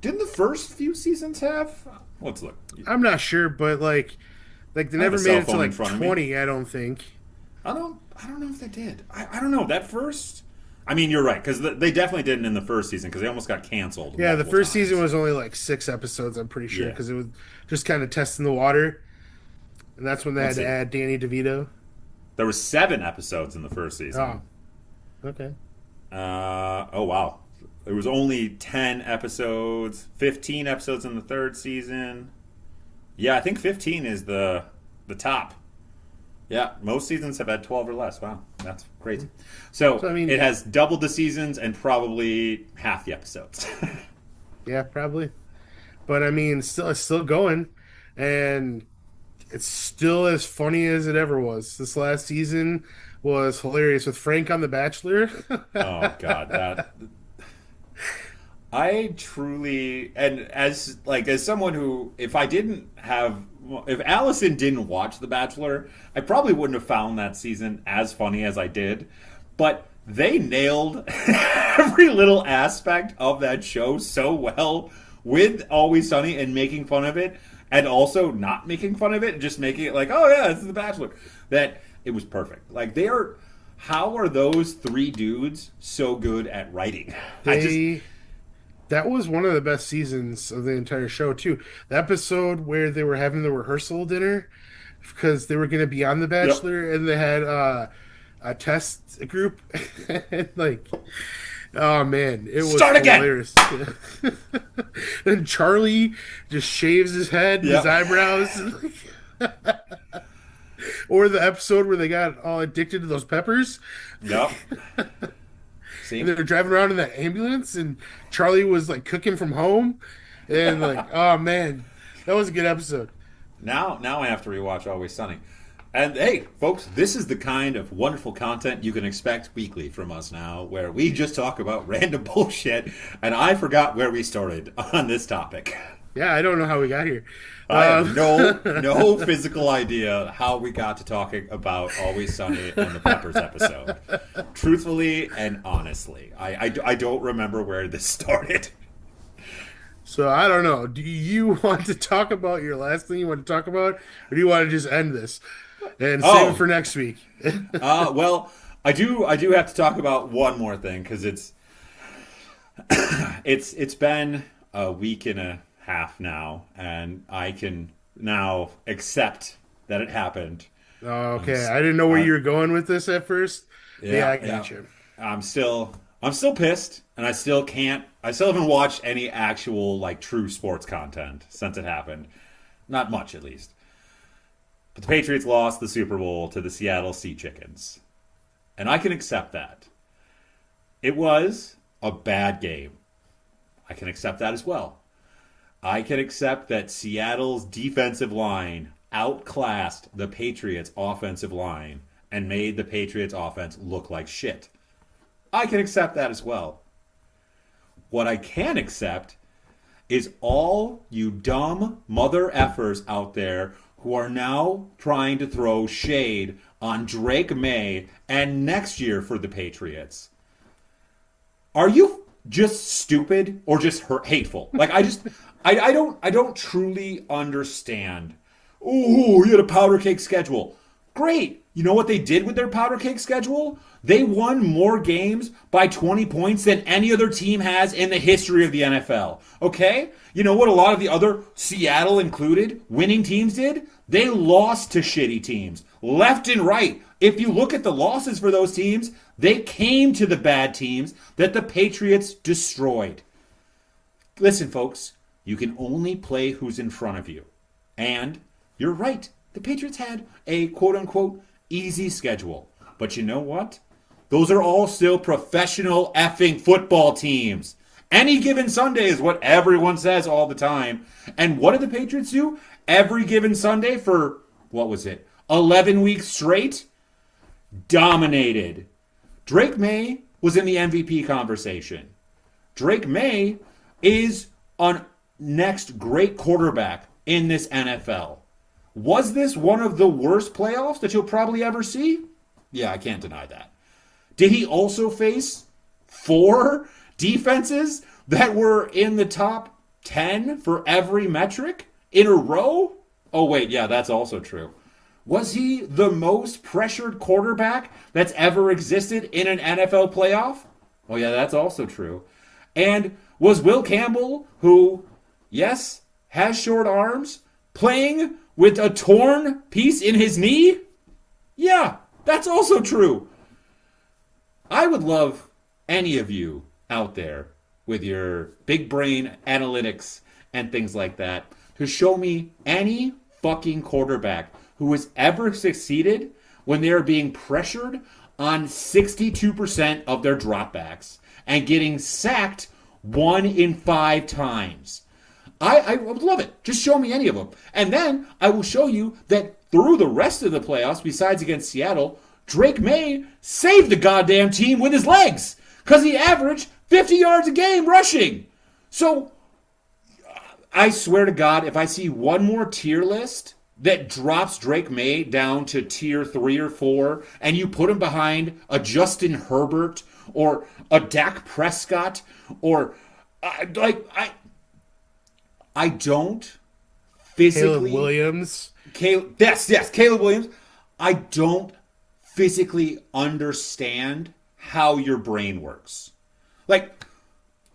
didn't the first few seasons have? Let's look. I'm not sure, but like they have never a made cell it to phone in like front of me. 20. I don't think. I don't know if they did. I don't know that first. I mean, you're right because they definitely didn't in the first season because they almost got canceled. Yeah, the multiple first times. season was only like 6 episodes. I'm pretty sure Yeah. because it was just kind of testing the water, and that's when they Let's had to see. add Danny DeVito. There were 7 episodes in the first season. Oh, okay. Oh wow. There was only 10 episodes, 15 episodes in the third season. Yeah, I think 15 is the top. Yeah, most seasons have had 12 or less. Wow, that's crazy. So, I mean- it has doubled the seasons and probably half the episodes. Yeah, probably. But I mean, it's still going, and it's still as funny as it ever was. This last season was hilarious with Frank on The Bachelor. Oh god, that I truly and as someone who if Allison didn't watch The Bachelor, I probably wouldn't have found that season as funny as I did. But they nailed every little aspect of that show so well with Always Sunny and making fun of it and also not making fun of it and just making it like, oh yeah, this is The Bachelor. That it was perfect. Like how are those 3 dudes so good at writing? That was one of the best seasons of the entire show too. The episode where they were having the rehearsal dinner because they were going to be on The Bachelor, and they had a test group, and like, oh man, it was Start again! hilarious. And Charlie just shaves his head, Yep. his eyebrows. Or the episode where they got all addicted to those peppers. Yep. See? And they were driving around in that ambulance, and Charlie was like cooking from home, and like, oh man, that was a good episode. Now I have to rewatch Always Sunny. And hey, folks, this is the kind of wonderful content you can expect weekly from us now, where we just talk about random bullshit, and I forgot where we started on this topic. Yeah, I don't know how we got here. I have no physical idea how we got to talking about Always Sunny and the Peppers episode. Truthfully and honestly, I don't remember where this started. So I don't know. Do you want to talk about your last thing you want to talk about, or do you want to just end this and save it for next week? Well, I do have to talk about one more thing because it's been a week and a half now, and I can now accept that it happened. Okay, I didn't know where you were going with this at first. Yeah, I got you. I'm still pissed, and I still haven't watched any actual like true sports content since it happened. Not much, at least. But the Patriots lost the Super Bowl to the Seattle Sea Chickens, and I can accept that. It was a bad game. I can accept that as well. I can accept that Seattle's defensive line outclassed the Patriots' offensive line and made the Patriots' offense look like shit. I can accept that as well. What I can accept is all you dumb mother effers out there who are now trying to throw shade on Drake May and next year for the Patriots. Are you just stupid or just hateful? Like I don't truly understand. Ooh, you had a powder cake schedule. Great. You know what they did with their powder cake schedule? They won more games by 20 points than any other team has in the history of the NFL. Okay? You know what a lot of the other, Seattle included, winning teams did? They lost to shitty teams, left and right. If you look at the losses for those teams, they came to the bad teams that the Patriots destroyed. Listen, folks, you can only play who's in front of you. And you're right. The Patriots had a quote-unquote easy schedule. But you know what? Those are all still professional effing football teams. Any given Sunday is what everyone says all the time. And what did the Patriots do? Every given Sunday for, 11 weeks straight? Dominated. Drake May was in the MVP conversation. Drake May is an next great quarterback in this NFL. Was this one of the worst playoffs that you'll probably ever see? Yeah, I can't deny that. Did he also face 4 defenses that were in the top 10 for every metric in a row? Oh, wait, yeah, that's also true. Was he the most pressured quarterback that's ever existed in an NFL playoff? Oh, yeah, that's also true. And was Will Campbell, who, yes, has short arms, playing with a torn piece in his knee? Yeah, that's also true. I would love any of you out there with your big brain analytics and things like that to show me any fucking quarterback who has ever succeeded when they are being pressured on 62% of their dropbacks and getting sacked 1 in 5 times. I would love it. Just show me any of them. And then I will show you that through the rest of the playoffs, besides against Seattle, Drake May saved the goddamn team with his legs because he averaged 50 yards a game rushing. So I swear to God, if I see one more tier list that drops Drake May down to tier 3 or 4 and you put him behind a Justin Herbert or a Dak Prescott or I don't physically... Caleb Williams. Yes, Caleb Williams. I don't physically understand how your brain works. Like,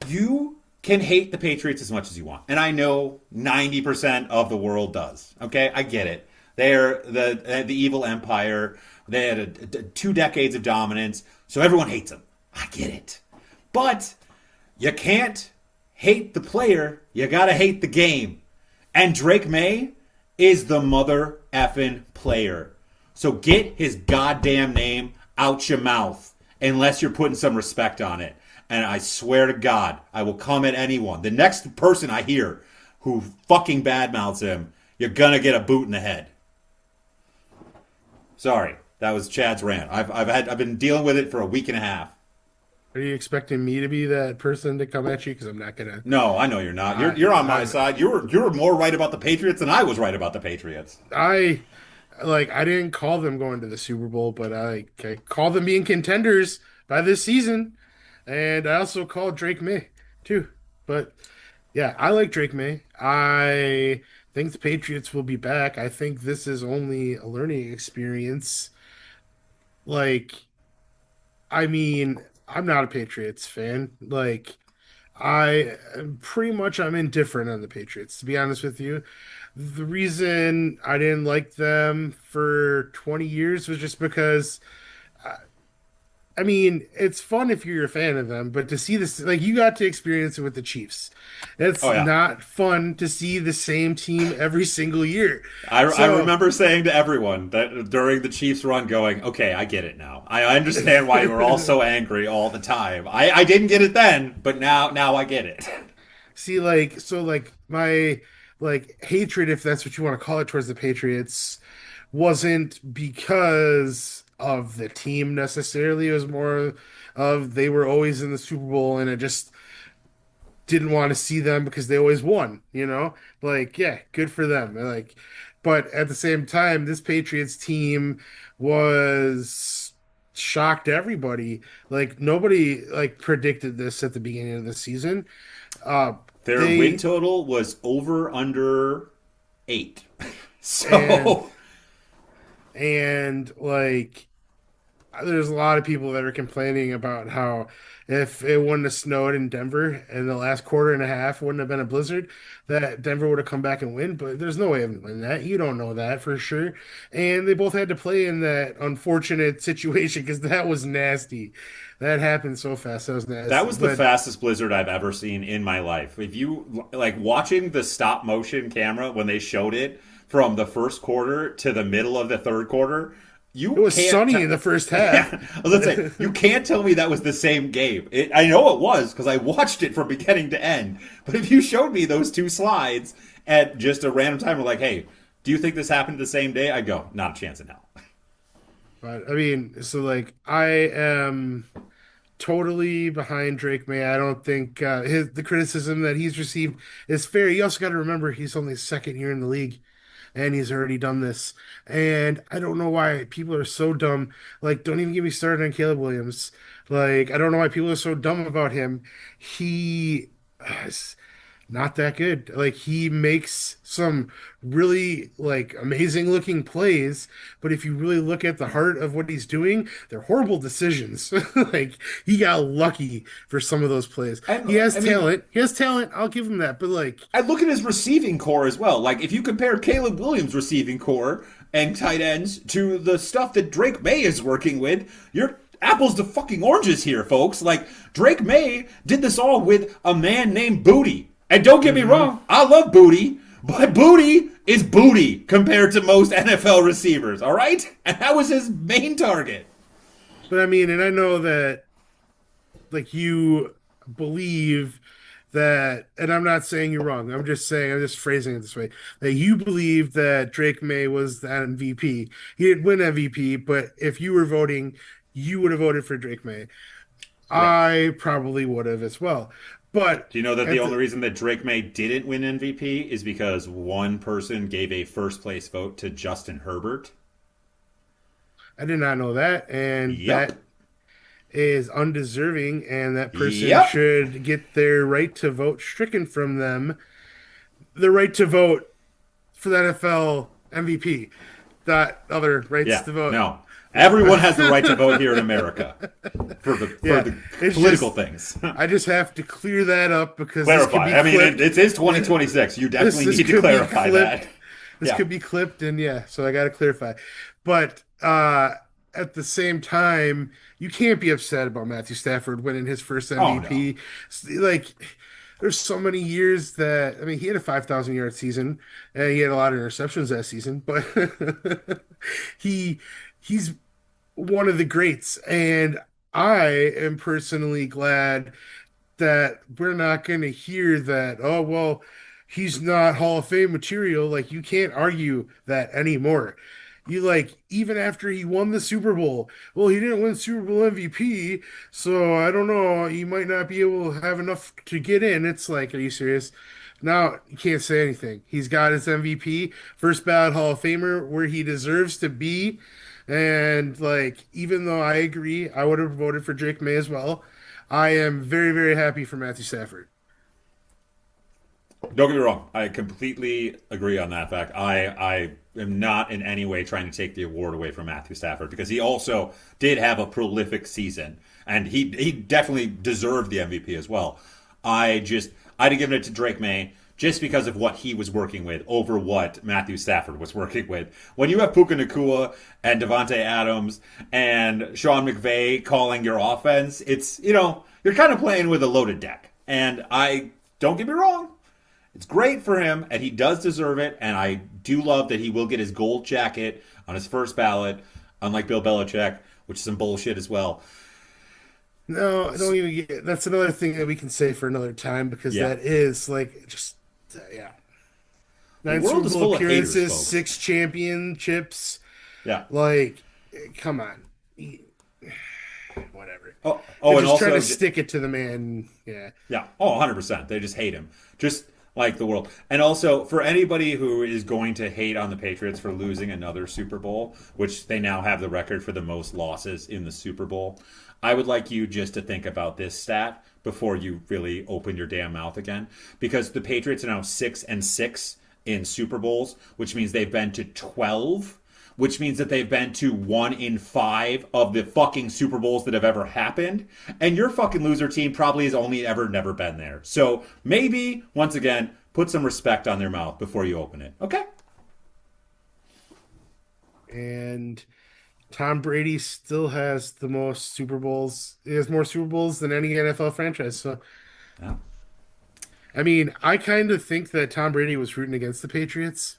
you can hate the Patriots as much as you want. And I know 90% of the world does. Okay? I get it. They're the evil empire. They had 2 decades of dominance. So everyone hates them. I get it. But you can't hate the player. You gotta hate the game. And Drake May is the mother effing player. So get his goddamn name out your mouth unless you're putting some respect on it. And I swear to God, I will come at anyone. The next person I hear who fucking badmouths him, you're gonna get a boot in the head. Sorry, that was Chad's rant. I've been dealing with it for a week and a half. Are you expecting me to be that person to come at you? Because I'm not gonna. No, I know you're not. I, You're on my I'm. side. You were more right about the Patriots than I was right about the Patriots. I like. I didn't call them going to the Super Bowl, but I called them being contenders by this season, and I also called Drake May too. But yeah, I like Drake May. I think the Patriots will be back. I think this is only a learning experience. Like, I mean, I'm not a Patriots fan. Like, I'm indifferent on the Patriots, to be honest with you. The reason I didn't like them for 20 years was just because I mean, it's fun if you're a fan of them, but to see this, like, you got to experience it with the Chiefs. It's Oh yeah, not fun to see the same team every single year. I So, remember saying to everyone that during the Chiefs run, going, "Okay, I get it now. I understand why you were all so angry all the time. I didn't get it then, but now I get it." see, like, my, like, hatred, if that's what you want to call it, towards the Patriots wasn't because of the team necessarily. It was more of they were always in the Super Bowl and it just didn't want to see them because they always won, you know? Like, yeah, good for them. Like, but at the same time, this Patriots team was shocked everybody. Like nobody like predicted this at the beginning of the season. Uh Their win they total was over under 8. and So like there's a lot of people that are complaining about how if it wouldn't have snowed in Denver in the last quarter and a half, wouldn't have been a blizzard, that Denver would have come back and win. But there's no way of winning that. You don't know that for sure. And they both had to play in that unfortunate situation because that was nasty. That happened so fast. That was that nasty. was the But fastest blizzard I've ever seen in my life. If you like watching the stop motion camera when they showed it from the first quarter to the middle of the third quarter, it you was can't. sunny in the first half. Yeah, I was gonna say you can't tell me that was the same game. I know it was because I watched it from beginning to end. But if you showed me those two slides at just a random time, we're like, "Hey, do you think this happened the same day?" I'd go, "Not a chance in hell." But I mean, so like I am totally behind Drake May. I don't think the criticism that he's received is fair. You also got to remember he's only second year in the league and he's already done this. And I don't know why people are so dumb. Like, don't even get me started on Caleb Williams. Like, I don't know why people are so dumb about him. He is not that good. Like, he makes some really like amazing looking plays, but if you really look at the heart of what he's doing, they're horrible decisions. Like, he got lucky for some of those plays. And He has I mean, talent. He has talent. I'll give him that. But like, I look at his receiving core as well. Like if you compare Caleb Williams' receiving core and tight ends to the stuff that Drake May is working with, you're apples to fucking oranges here, folks. Like Drake May did this all with a man named Booty. And don't get me wrong, I love Booty, but Booty is booty compared to most NFL receivers, all right? And that was his main target. but I mean, and I know that like you believe that, and I'm not saying you're wrong. I'm just saying, I'm just phrasing it this way, that you believe that Drake May was the MVP. He didn't win MVP, but if you were voting, you would have voted for Drake May. Right. I probably would have as well. But Do you know that the at only the, reason that Drake May didn't win MVP is because one person gave a first place vote to Justin Herbert? I did not know that, and Yep. that is undeserving, and that person Yep. should get their right to vote stricken from them. The right to vote for the NFL MVP, not other rights Yeah. to vote. No. Everyone has the right to vote here in America for Yeah, the it's political just things. I just have to clear that up because this could Clarify. be I mean, clipped. it is 2026. You definitely This need to could be clarify clipped. that. This Yeah. could be clipped, and yeah, so I got to clarify. But at the same time, you can't be upset about Matthew Stafford winning his first Oh no. MVP. Like, there's so many years that I mean, he had a 5,000 yard season, and he had a lot of interceptions that season, but he he's one of the greats, and I am personally glad that we're not going to hear that, oh, well, he's not Hall of Fame material. Like, you can't argue that anymore. You like even after he won the Super Bowl, well, he didn't win Super Bowl MVP, so I don't know. He might not be able to have enough to get in. It's like, are you serious? Now you can't say anything. He's got his MVP, first ballot Hall of Famer, where he deserves to be. And like, even though I agree, I would have voted for Drake May as well. I am very, very happy for Matthew Stafford. Don't get me wrong. I completely agree on that fact. I am not in any way trying to take the award away from Matthew Stafford because he also did have a prolific season and he definitely deserved the MVP as well. I'd have given it to Drake May just because of what he was working with over what Matthew Stafford was working with. When you have Puka Nakua and Devontae Adams and Sean McVay calling your offense, it's, you're kind of playing with a loaded deck. And I don't get me wrong. It's great for him, and he does deserve it. And I do love that he will get his gold jacket on his first ballot, unlike Bill Belichick, which is some bullshit as well. No, I don't even get. That's another thing that we can say for another time because Yeah, that is like just yeah. the Nine world Super is Bowl full of haters, appearances, folks. 6 championships. Yeah. Like, come on, whatever. Oh, They're and just trying also, to stick it to the man. Yeah. yeah, 100%. They just hate him, just like the world. And also, for anybody who is going to hate on the Patriots for losing another Super Bowl, which they now have the record for the most losses in the Super Bowl, I would like you just to think about this stat before you really open your damn mouth again, because the Patriots are now 6-6 in Super Bowls, which means they've been to 12, which means that they've been to 1 in 5 of the fucking Super Bowls that have ever happened. And your fucking loser team probably has only ever never been there. So maybe, once again, put some respect on their mouth before you open it. Okay? And Tom Brady still has the most Super Bowls. He has more Super Bowls than any NFL franchise. So, Yeah. I mean, I kind of think that Tom Brady was rooting against the Patriots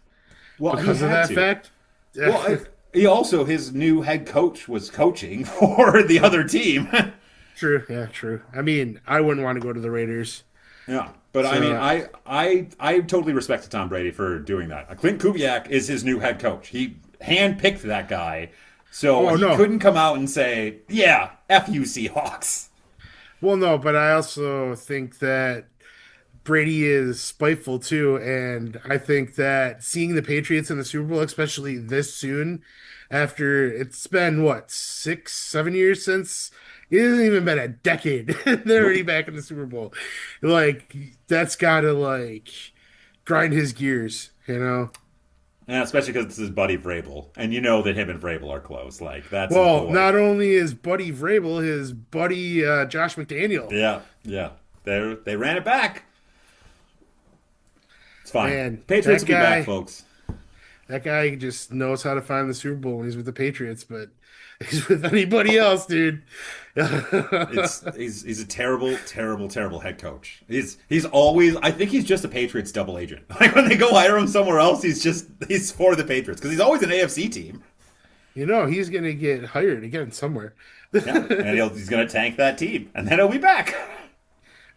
Well, he because of had that to. fact. Well, he also, his new head coach was coaching for the other team. True. Yeah, true. I mean, I wouldn't want to go to the Raiders. Yeah, but I So, mean, I totally respect Tom Brady for doing that. Clint Kubiak is his new head coach. He handpicked that guy, so oh he no. couldn't come out and say, "Yeah, f you Seahawks." Well, no, but I also think that Brady is spiteful too, and I think that seeing the Patriots in the Super Bowl, especially this soon, after it's been what 6, 7 years since it hasn't even been a decade, they're already Nope. back in the Super Bowl. Like that's gotta like grind his gears, you know. Yeah, especially because it's his buddy Vrabel, and you know that him and Vrabel are close. Like that's his Well, boy. not only is Buddy Vrabel, his buddy Josh McDaniel. Yeah, yeah. They ran it back. It's fine. Man, Patriots will be back, folks. that guy just knows how to find the Super Bowl when he's with the Patriots, but he's with anybody else, dude. He's a terrible, terrible, terrible head coach. He's always, I think he's just a Patriots double agent. Like when they go hire him somewhere else, he's for the Patriots because he's always an AFC team. He's gonna get hired again somewhere. Yeah, and he's gonna tank that team, and then he'll be back.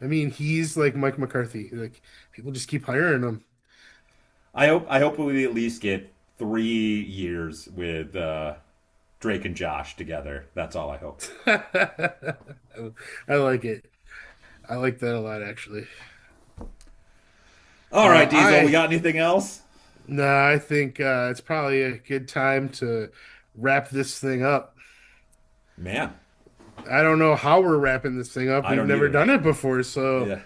I mean, he's like Mike McCarthy. Like people just keep hiring him. I hope we at least get 3 years with Drake and Josh together. That's all I hope. I like it. I like that a lot, actually. All right, Diesel, we I got anything else? No, I think it's probably a good time to wrap this thing up. Man, I don't know how we're wrapping this thing up. I We've don't never either. done it before, so Yeah.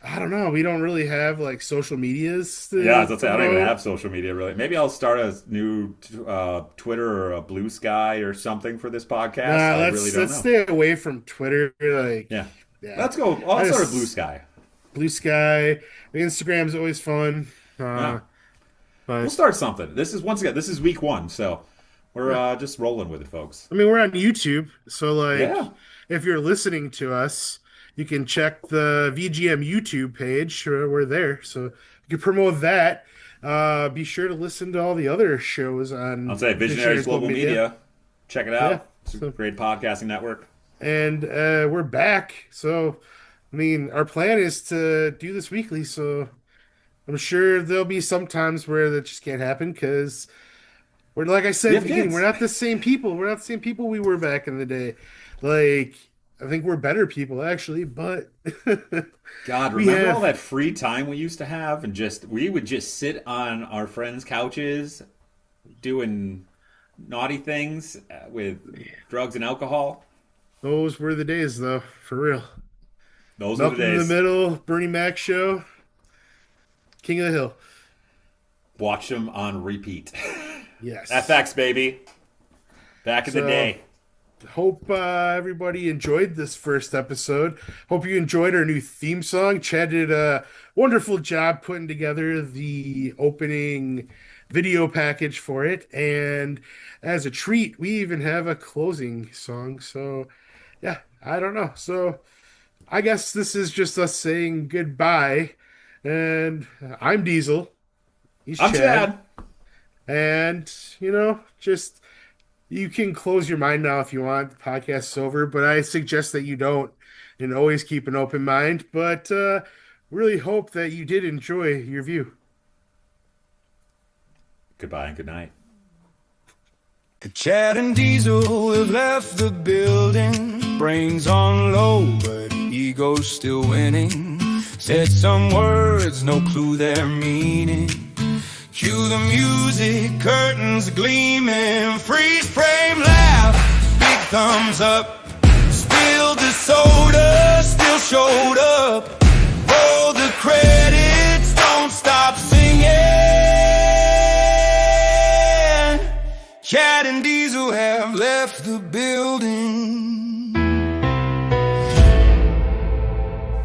I don't know. We don't really have like social medias Yeah, I to was gonna say I don't even promote. have social media really. Maybe I'll start a new Twitter or a Blue Sky or something for this podcast. Nah, I really don't let's know. stay away from Twitter. Like, Yeah, yeah, let's go. I'll I start a Blue just Sky. Blue Sky. Instagram's always fun. Yeah, we'll But start something. This is once again. This is week 1, so we're yeah, just rolling with it, folks. I mean, we're on YouTube, so like, Yeah, if you're listening to us, you can check the VGM YouTube page. We're there, so you can promote that. Be sure to listen to all the other shows I'll on say Visionaries Visionaries Global Media. Check it Yeah, out. It's a so great podcasting network. and we're back. So, I mean, our plan is to do this weekly. So I'm sure there'll be some times where that just can't happen because We're like I said We at have the beginning, kids. we're not the same people. We're not the same people we were back in the day. Like I think we're better people actually, but God, we remember all have that free time we used to have, and we would just sit on our friends' couches doing naughty things with drugs and alcohol. those were the days though, for real. Those were the Malcolm in the days. Middle, Bernie Mac show, King of the Hill. Watch them on repeat. Yes. FX, baby. Back in the So, day. hope everybody enjoyed this first episode. Hope you enjoyed our new theme song. Chad did a wonderful job putting together the opening video package for it. And as a treat, we even have a closing song. So, yeah, I don't know. So, I guess this is just us saying goodbye. And I'm Diesel. He's I'm Chad. And, just you can close your mind now if you want. The podcast's over, but I suggest that you don't and always keep an open mind. But really hope that you did enjoy your view. Goodbye and good night. Chad and Diesel have left the building. Brains on low, but ego's still winning. Said some words, no clue their meaning. Cue the music, curtains gleaming. Freeze frame laugh, big thumbs up. Spilled the soda, still showed up. Roll the credits, don't stop singing. Chad and Diesel have left the building.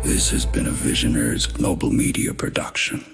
This has been a Visionaries Global Media production.